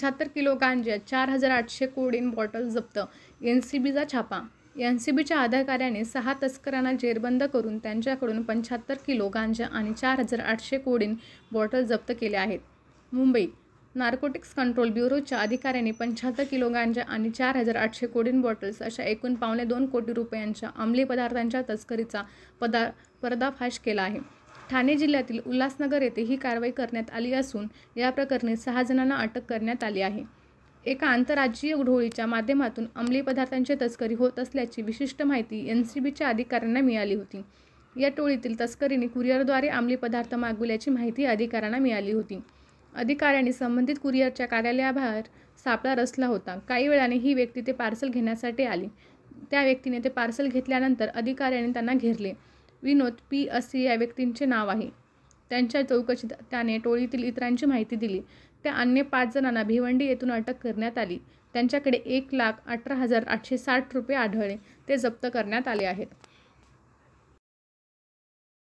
75 kilo गांजा, 4,800 codeine bottle जप्त, एनसीबीचा छापा. एनसीबीच्या अधिकाऱ्याने 6 तस्करांना जेरबंद करून त्यांच्याकडून 75 किलो गांजा आणि 4,800 कोडीन बॉटल जप्त केल्या आहेत. मुंबई नार्कोटिक्स कंट्रोल ब्युरोच्या अधिकाऱ्यांनी 75 किलो गांजा आणि 4,800 कोडीन बॉटल्स अशा एकूण $2.25 कोटी रुपयांच्या अंमली पदार्थांच्या तस्करीचा पर्दाफाश केला आहे. ठाणे जिल्ह्यातील उल्हासनगर येथे ही कारवाई करण्यात आली असून या प्रकरणी 6 जणांना अटक करण्यात आली आहे. एका आंतरराज्यीय टोळीच्या माध्यमातून अंमली पदार्थांची तस्करी होत असल्याची विशिष्ट माहिती एनसीबीच्या अधिकाऱ्यांना मिळाली होती. या टोळीतील तस्करीने कुरिअरद्वारे अंमली पदार्थ मागविल्याची माहिती अधिकाऱ्यांना मिळाली होती. अधिकाऱ्यांनी संबंधित कुरिअरच्या कार्यालयाबाहेर सापळा रचला होता. काही वेळाने ही व्यक्ती ते पार्सल घेण्यासाठी आली. त्या व्यक्तीने ते पार्सल घेतल्यानंतर अधिकाऱ्यांनी त्यांना घेरले. विनोद पी. असे या व्यक्तीचे नाव आहे. त्यांच्या चौकशीत त्याने टोळीतील इतरांची माहिती दिली. त्या अन्य 5 जणांना भिवंडी येथून अटक करण्यात आली. त्यांच्याकडे ₹1,18,860 आढळले. ते जप्त करण्यात आले आहेत.